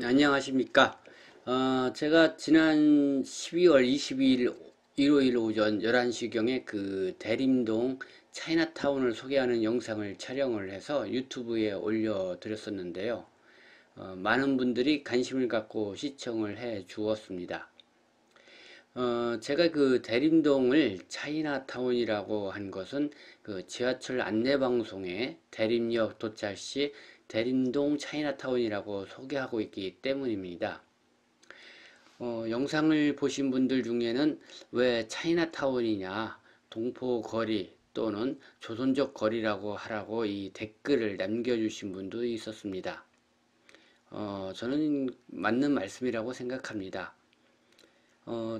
안녕하십니까. 제가 지난 12월 22일 일요일 오전 11시경에 그 대림동 차이나타운을 소개하는 영상을 촬영을 해서 유튜브에 올려드렸었는데요. 많은 분들이 관심을 갖고 시청을 해 주었습니다. 제가 그 대림동을 차이나타운이라고 한 것은 그 지하철 안내방송에 대림역 도착 시 대림동 차이나타운이라고 소개하고 있기 때문입니다. 영상을 보신 분들 중에는 왜 차이나타운이냐, 동포거리 또는 조선족 거리라고 하라고 이 댓글을 남겨주신 분도 있었습니다. 저는 맞는 말씀이라고 생각합니다.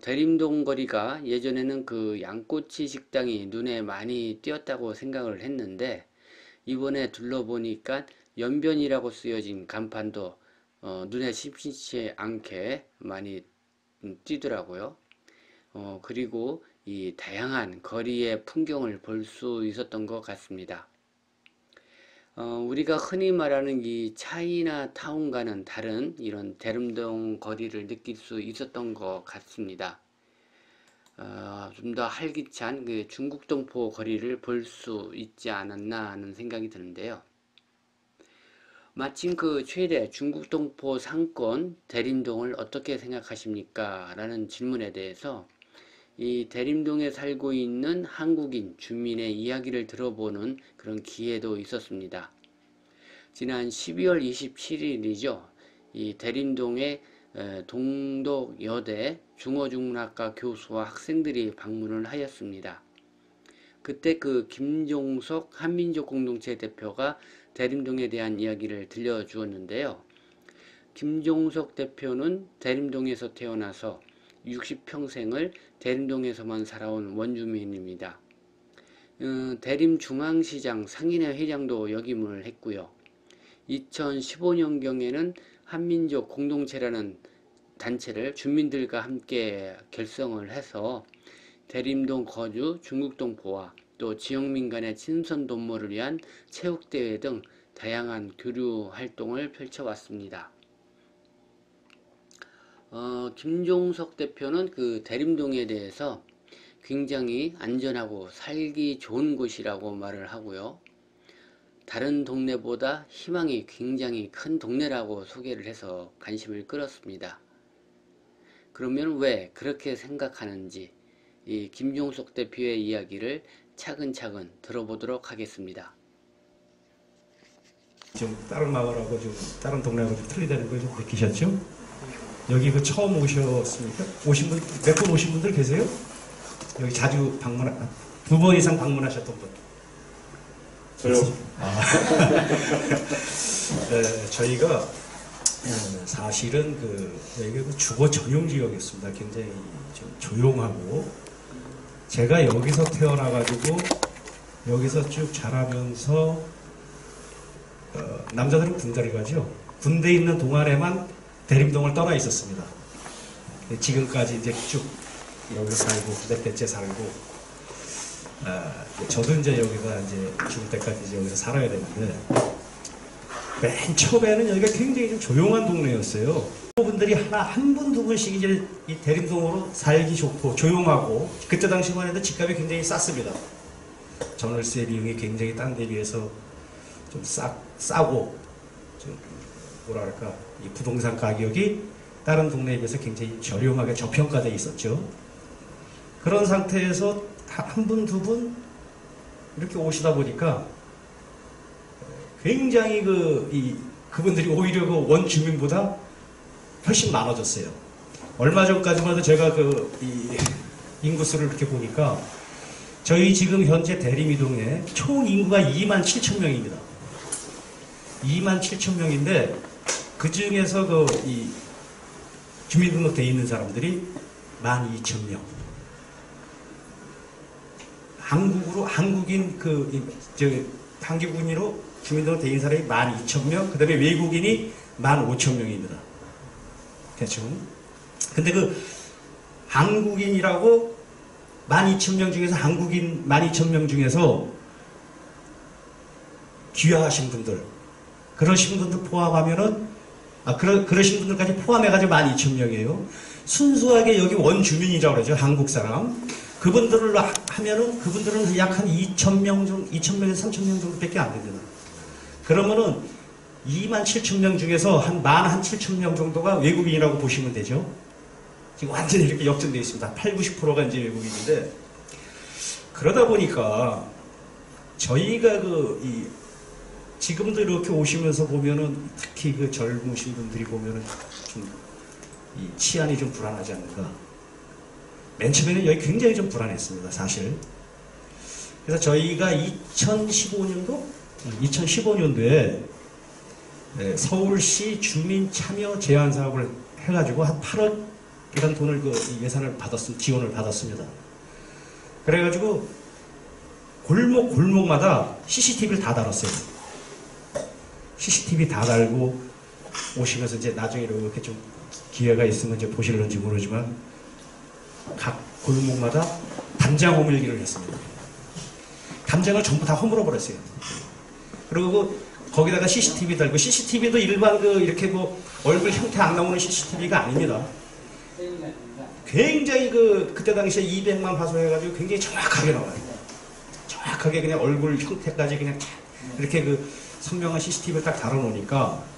대림동 거리가 예전에는 그 양꼬치 식당이 눈에 많이 띄었다고 생각을 했는데 이번에 둘러보니까 연변이라고 쓰여진 간판도 눈에 심심치 않게 많이 띄더라고요. 그리고 이 다양한 거리의 풍경을 볼 수 있었던 것 같습니다. 우리가 흔히 말하는 이 차이나타운과는 다른 이런 대림동 거리를 느낄 수 있었던 것 같습니다. 좀 더 활기찬 그 중국동포 거리를 볼 수 있지 않았나 하는 생각이 드는데요. 마침 그 최대 중국동포 상권 대림동을 어떻게 생각하십니까? 라는 질문에 대해서 이 대림동에 살고 있는 한국인 주민의 이야기를 들어보는 그런 기회도 있었습니다. 지난 12월 27일이죠. 이 대림동에 동덕여대 중어중문학과 교수와 학생들이 방문을 하였습니다. 그때 그 김종석 한민족공동체 대표가 대림동에 대한 이야기를 들려주었는데요. 김종석 대표는 대림동에서 태어나서 60평생을 대림동에서만 살아온 원주민입니다. 대림중앙시장 상인회 회장도 역임을 했고요. 2015년경에는 한민족 공동체라는 단체를 주민들과 함께 결성을 해서 대림동 거주 중국동포와 또 지역민 간의 친선 돈모를 위한 체육대회 등 다양한 교류 활동을 펼쳐왔습니다. 김종석 대표는 그 대림동에 대해서 굉장히 안전하고 살기 좋은 곳이라고 말을 하고요. 다른 동네보다 희망이 굉장히 큰 동네라고 소개를 해서 관심을 끌었습니다. 그러면 왜 그렇게 생각하는지 이 김종석 대표의 이야기를 차근차근 들어보도록 하겠습니다. 좀 다른 마을하고 좀 다른 동네하고 좀 틀리다는 걸 좀 느끼셨죠? 여기 그 처음 오셨습니까? 몇 분 오신 분들 계세요? 여기 자주 두 번 이상 방문하셨던 분? 저요. 네, 저희가 사실은 여기가 그 주거 전용 지역이었습니다. 굉장히 좀 조용하고 제가 여기서 태어나가지고 여기서 쭉 자라면서 남자들은 군대를 가죠. 군대에 있는 동안에만 대림동을 떠나 있었습니다. 지금까지 이제 쭉 여기서 살고 몇 대째 살고 저도 이제 여기가 이제 죽을 때까지 이제 여기서 살아야 되는데 맨 처음에는 여기가 굉장히 좀 조용한 동네였어요. 분들이 한 분 두 분씩 이제 이 대림동으로 살기 좋고 조용하고 그때 당시만 해도 집값이 굉장히 쌌습니다. 전월세 비용이 굉장히 딴 데 비해서 좀 싸고 좀 뭐랄까 이 부동산 가격이 다른 동네에 비해서 굉장히 저렴하게 저평가되어 있었죠. 그런 상태에서 한 분, 두 분 이렇게 오시다 보니까 굉장히 그분들이 오히려 그 원주민보다 훨씬 많아졌어요. 얼마 전까지만 해도 제가 이 인구수를 이렇게 보니까 저희 지금 현재 대림이동에 총 인구가 27,000명입니다. 27,000명인데 그 중에서 이 주민등록되어 있는 사람들이 12,000명. 한국인 한국인으로 주민등록되어 있는 사람이 12,000명, 그 다음에 외국인이 15,000명입니다. 대충. 근데 한국인이라고 12,000명 중에서 한국인 12,000명 중에서 귀화하신 분들, 그러신 분들 포함하면은 그러신 분들까지 포함해가지고 12,000명이에요. 순수하게 여기 원주민이라고 그러죠. 한국 사람. 그분들을 하면은, 그분들은 약 한 2,000명 정도, 2,000명에서 3,000명 정도밖에 안 됩니다. 그러면은 27,000명 중에서 한 17,000명 정도가 외국인이라고 보시면 되죠. 지금 완전히 이렇게 역전되어 있습니다. 80~90%가 이제 외국인인데, 그러다 보니까 저희가 지금도 이렇게 오시면서 보면은 특히 그 젊으신 분들이 보면은 좀 이 치안이 좀 불안하지 않는가. 맨 처음에는 여기 굉장히 좀 불안했습니다, 사실. 그래서 저희가 2015년도에 서울시 주민 참여 제한 사업을 해가지고 한 8억이라는 돈을 예산을 지원을 받았습니다. 그래가지고 골목마다 CCTV를 다 달았어요. CCTV 다 달고 오시면서 이제 나중에 이렇게 좀 기회가 있으면 이제 보실런지 모르지만 각 골목마다 담장 호밀기를 했습니다. 담장을 전부 다 허물어 버렸어요. 그리고 거기다가 CCTV 달고, CCTV도 일반 이렇게 얼굴 형태 안 나오는 CCTV가 아닙니다. 굉장히 그때 당시에 200만 화소해가지고 굉장히 정확하게 나와요. 정확하게 그냥 얼굴 형태까지 그냥 이렇게 선명한 CCTV를 딱 달아놓으니까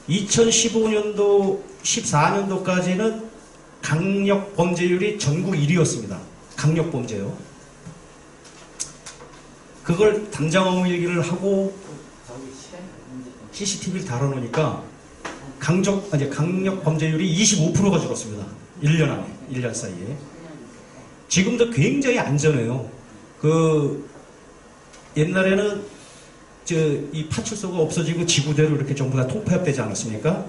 2015년도, 14년도까지는 강력 범죄율이 전국 1위였습니다. 강력 범죄요. 그걸 담장 허물기를 하고 CCTV를 달아놓으니까 강력 범죄율이 25%가 줄었습니다. 1년 안에, 1년 사이에. 지금도 굉장히 안전해요. 옛날에는 이 파출소가 없어지고 지구대로 이렇게 전부 다 통폐합되지 않았습니까?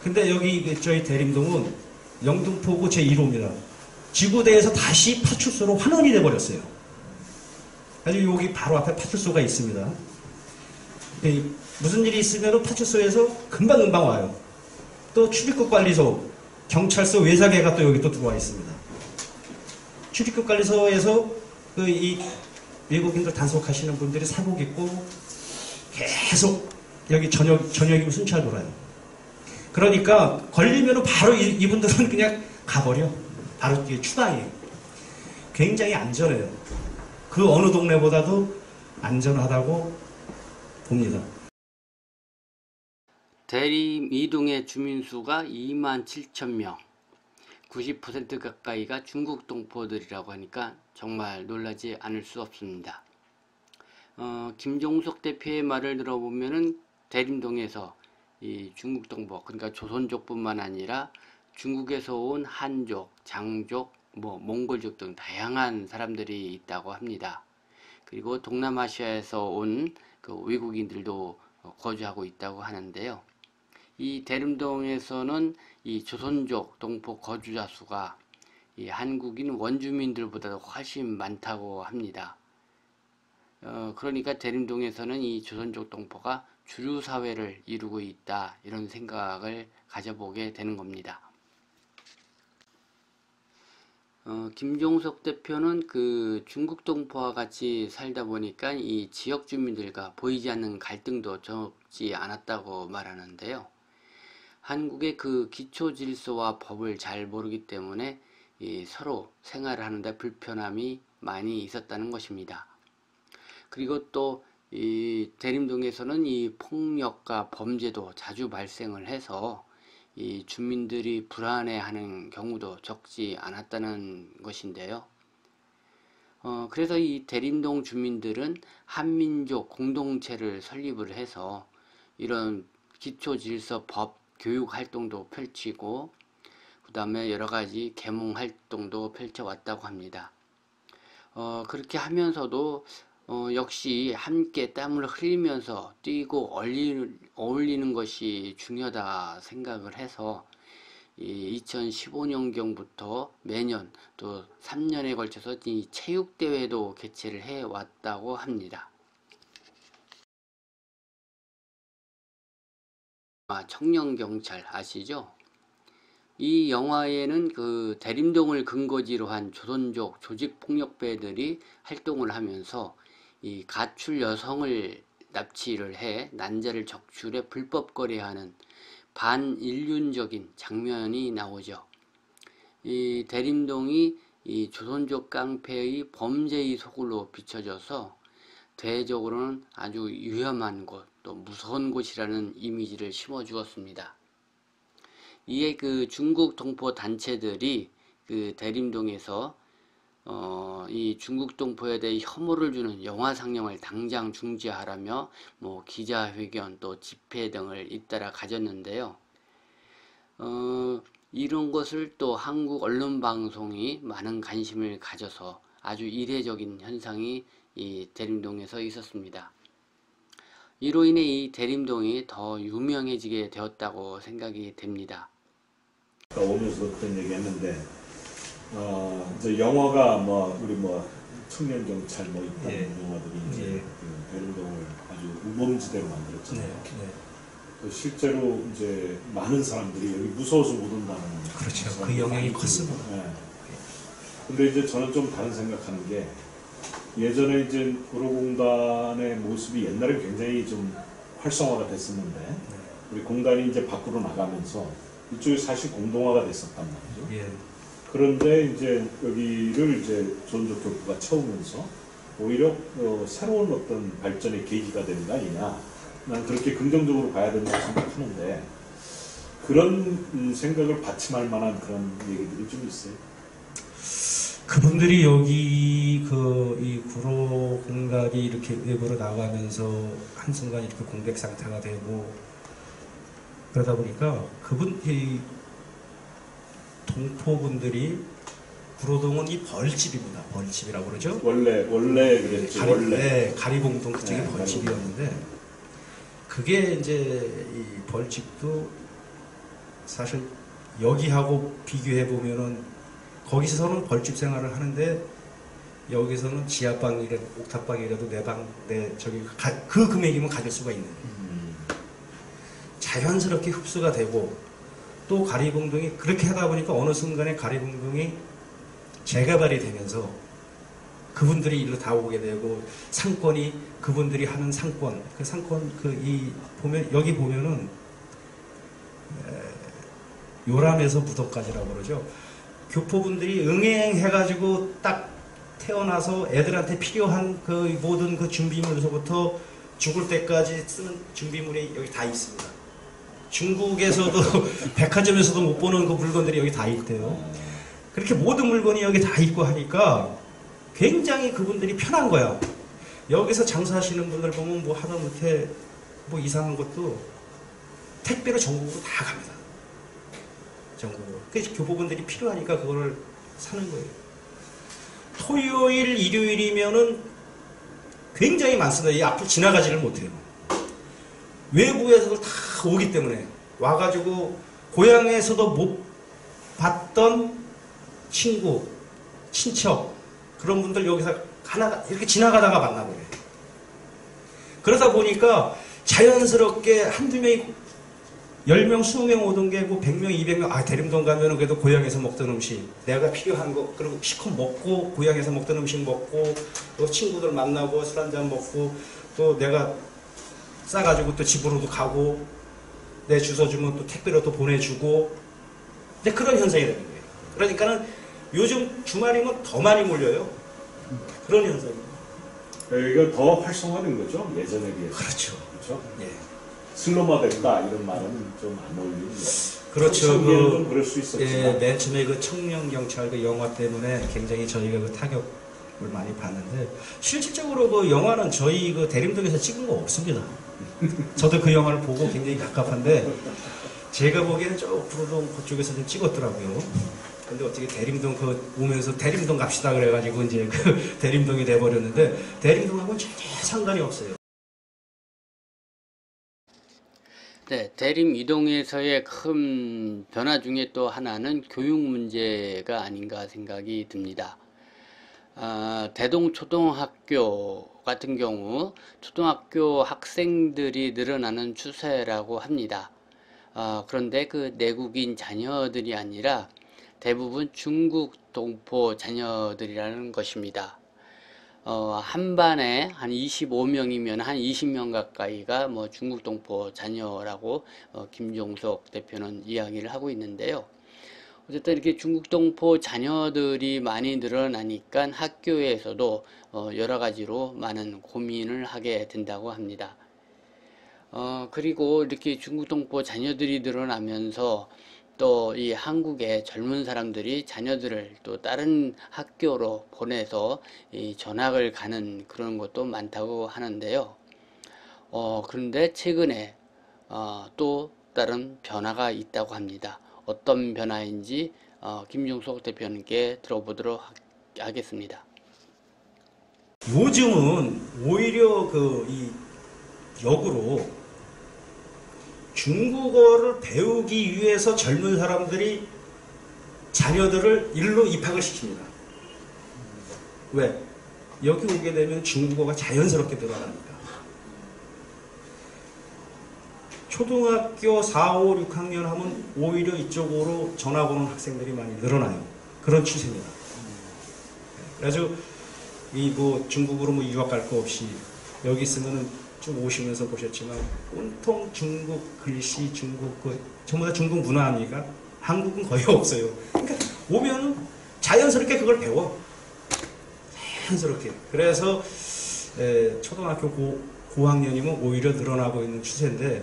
근데 여기 저희 대림동은 영등포구 제1호입니다. 지구대에서 다시 파출소로 환원이 돼버렸어요. 아주 여기 바로 앞에 파출소가 있습니다. 무슨 일이 있으면 파출소에서 금방금방 와요. 또 출입국 관리소, 경찰서 외사계가 또 여기 또 들어와 있습니다. 출입국 관리소에서 이 외국인들 단속하시는 분들이 사복 입고 계속 여기 저녁이면 순찰 돌아요. 그러니까 걸리면 바로 이분들은 그냥 가버려. 바로 뒤에 추방이에요. 굉장히 안전해요. 그 어느 동네보다도 안전하다고 봅니다. 대림 이동의 주민수가 27,000명, 90% 가까이가 중국 동포들이라고 하니까 정말 놀라지 않을 수 없습니다. 김종석 대표의 말을 들어보면은 대림동에서 이 중국 동포, 그러니까 조선족뿐만 아니라 중국에서 온 한족, 장족, 몽골족 등 다양한 사람들이 있다고 합니다. 그리고 동남아시아에서 온 외국인들도 거주하고 있다고 하는데요. 이 대림동에서는 이 조선족 동포 거주자 수가 이 한국인 원주민들보다 훨씬 많다고 합니다. 그러니까 대림동에서는 이 조선족 동포가 주류 사회를 이루고 있다, 이런 생각을 가져보게 되는 겁니다. 김종석 대표는 중국 동포와 같이 살다 보니까 이 지역 주민들과 보이지 않는 갈등도 적지 않았다고 말하는데요. 한국의 기초 질서와 법을 잘 모르기 때문에 서로 생활을 하는데 불편함이 많이 있었다는 것입니다. 그리고 또 이 대림동에서는 이 폭력과 범죄도 자주 발생을 해서 이 주민들이 불안해하는 경우도 적지 않았다는 것인데요. 그래서 이 대림동 주민들은 한민족 공동체를 설립을 해서 이런 기초질서 법 교육 활동도 펼치고 그 다음에 여러가지 계몽 활동도 펼쳐왔다고 합니다. 그렇게 하면서도 역시 함께 땀을 흘리면서 뛰고 어울리는 것이 중요하다 생각을 해서 2015년경부터 매년 또 3년에 걸쳐서 이 체육대회도 개최를 해왔다고 합니다. 청년경찰 아시죠? 이 영화에는 대림동을 근거지로 한 조선족 조직폭력배들이 활동을 하면서 이 가출 여성을 납치를 해 난자를 적출해 불법 거래하는 반인륜적인 장면이 나오죠. 이 대림동이 이 조선족 깡패의 범죄의 소굴로 비춰져서 대외적으로는 아주 위험한 곳, 또 무서운 곳이라는 이미지를 심어주었습니다. 이에 그 중국 동포 단체들이 그 대림동에서 이 중국 동포에 대해 혐오를 주는 영화 상영을 당장 중지하라며 뭐 기자회견 또 집회 등을 잇따라 가졌는데요. 이런 것을 또 한국 언론 방송이 많은 관심을 가져서 아주 이례적인 현상이 이 대림동에서 있었습니다. 이로 인해 이 대림동이 더 유명해지게 되었다고 생각이 됩니다. 오면서 그런 얘기 했는데, 이제 영화가 뭐, 우리 뭐, 청년 경찰 뭐, 있다는 예. 영화들이 이제 예. 그 대림동을 아주 우범지대로 만들었잖아요. 네. 그 실제로 이제 많은 사람들이 여기 무서워서 못 온다는. 그렇죠. 사람들이 그 영향이 많이 컸습니다. 들고, 예. 근데 이제 저는 좀 다른 생각하는 게, 예전에 이제 구로공단의 모습이 옛날에 굉장히 좀 활성화가 됐었는데, 우리 공단이 이제 밖으로 나가면서 이쪽이 사실 공동화가 됐었단 말이죠. 예. 그런데 이제 여기를 이제 조선족 교포가 채우면서 오히려 새로운 어떤 발전의 계기가 되는 거 아니냐. 난 그렇게 긍정적으로 봐야 된다고 생각하는데, 그런 생각을 받침할 만한 그런 얘기들이 좀 있어요. 그분들이 여기 이 구로 공단이 이렇게 외부로 나가면서 한순간 이렇게 공백 상태가 되고 그러다 보니까 이 동포분들이 구로동은 이 벌집입니다. 벌집이라고 그러죠. 원래 그랬죠. 원래. 가리봉동 그쪽이 네, 벌집이었는데 그게 이제 이 벌집도 사실 여기하고 비교해 보면은 거기서는 벌집 생활을 하는데 여기서는 지하방이라도 옥탑방이라도 그 금액이면 가질 수가 있는 자연스럽게 흡수가 되고 또 가리봉동이 그렇게 하다 보니까 어느 순간에 가리봉동이 재개발이 되면서 그분들이 일로 다 오게 되고 상권이 그분들이 하는 상권 그 상권 여기 보면은 요람에서 무덤까지라고 그러죠. 교포분들이 응행해가지고 딱 태어나서 애들한테 필요한 그 모든 그 준비물에서부터 죽을 때까지 쓰는 준비물이 여기 다 있습니다. 중국에서도 백화점에서도 못 보는 그 물건들이 여기 다 있대요. 그렇게 모든 물건이 여기 다 있고 하니까 굉장히 그분들이 편한 거야. 여기서 장사하시는 분들 보면 뭐 하다못해 뭐 이상한 것도 택배로 전국으로 다 갑니다. 전국으로. 그래서 교포분들이 필요하니까 그거를 사는 거예요. 토요일, 일요일이면은 굉장히 많습니다. 이 앞을 지나가지를 못해요. 외부에서도 다 오기 때문에 와가지고 고향에서도 못 봤던 친구, 친척 그런 분들 여기서 하나 이렇게 지나가다가 만나버려요. 그러다 보니까 자연스럽게 한두 명이 10명, 20명 오던 게 뭐 100명, 200명 대림동 가면은 그래도 고향에서 먹던 음식 내가 필요한 거 그리고 시컷 먹고 고향에서 먹던 음식 먹고 또 친구들 만나고 술 한잔 먹고 또 내가 싸가지고 또 집으로도 가고 내 주소 주면 또 택배로 또 보내주고 근데 그런 현상이 되는 거예요. 그러니까는 요즘 주말이면 더 많이 몰려요. 그런 현상입니다. 여기가 더 활성화된 거죠. 예전에 비해서. 그렇죠. 그렇죠? 예. 슬로마됐다 이런 말은 좀 안 어울리는 거. 그렇죠. 청년은 그럴 수 있었지만. 예, 맨 처음에 그 청년 경찰 그 영화 때문에 굉장히 저희가 그 타격을 많이 받는데 실질적으로 그 영화는 저희 그 대림동에서 찍은 거 없습니다. 저도 그 영화를 보고 굉장히 갑갑한데 제가 보기에는 저 구로동 그쪽에서 좀 찍었더라고요. 근데 어떻게 대림동 오면서 대림동 갑시다 그래가지고 이제 그 대림동이 돼버렸는데 대림동하고는 전혀 상관이 없어요. 네, 대림 이동에서의 큰 변화 중에 또 하나는 교육 문제가 아닌가 생각이 듭니다. 대동초등학교 같은 경우 초등학교 학생들이 늘어나는 추세라고 합니다. 그런데 그 내국인 자녀들이 아니라 대부분 중국 동포 자녀들이라는 것입니다. 한 반에 한 25명이면 한 20명 가까이가 뭐 중국 동포 자녀라고 김종석 대표는 이야기를 하고 있는데요. 어쨌든 이렇게 중국 동포 자녀들이 많이 늘어나니까 학교에서도 여러 가지로 많은 고민을 하게 된다고 합니다. 그리고 이렇게 중국 동포 자녀들이 늘어나면서 또 이 한국의 젊은 사람들이 자녀들을 또 다른 학교로 보내서 이 전학을 가는 그런 것도 많다고 하는데요. 그런데 최근에 또 다른 변화가 있다고 합니다. 어떤 변화인지 김종석 대표님께 들어보도록 하겠습니다. 요즘은 오히려 이 역으로 중국어를 배우기 위해서 젊은 사람들이 자녀들을 일로 입학을 시킵니다. 왜? 여기 오게 되면 중국어가 자연스럽게 늘어나니까. 초등학교 4, 5, 6학년 하면 오히려 이쪽으로 전학 오는 학생들이 많이 늘어나요. 그런 추세입니다. 그래서 중국으로 유학 갈 거 없이 여기 있으면은 좀 오시면서 보셨지만 온통 중국 글씨, 중국 전부 다 중국 문화 아닙니까? 한국은 거의 없어요. 그러니까 오면 자연스럽게 그걸 배워. 자연스럽게. 그래서 초등학교 고학년이면 오히려 늘어나고 있는 추세인데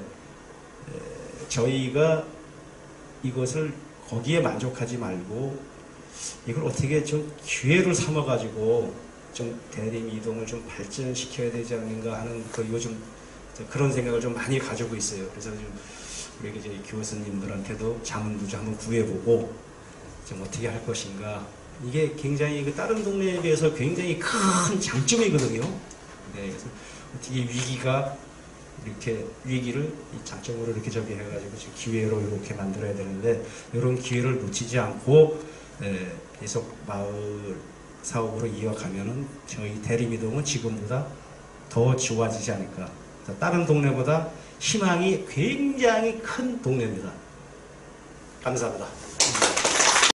저희가 이것을 거기에 만족하지 말고 이걸 어떻게 좀 기회를 삼아가지고 좀 대림 이동을 좀 발전시켜야 되지 않는가 하는 요즘 그런 생각을 좀 많이 가지고 있어요. 그래서 좀 우리 이제 교수님들한테도 자문도 좀 한번 구해보고 좀 어떻게 할 것인가. 이게 굉장히 다른 동네에 비해서 굉장히 큰 장점이거든요. 네, 그래서 어떻게 위기를 이 장점으로 이렇게 해가지고 기회로 이렇게 만들어야 되는데 이런 기회를 놓치지 않고 계속 마을 사업으로 이어가면은 저희 대림이동은 지금보다 더 좋아지지 않을까. 다른 동네보다 희망이 굉장히 큰 동네입니다. 감사합니다.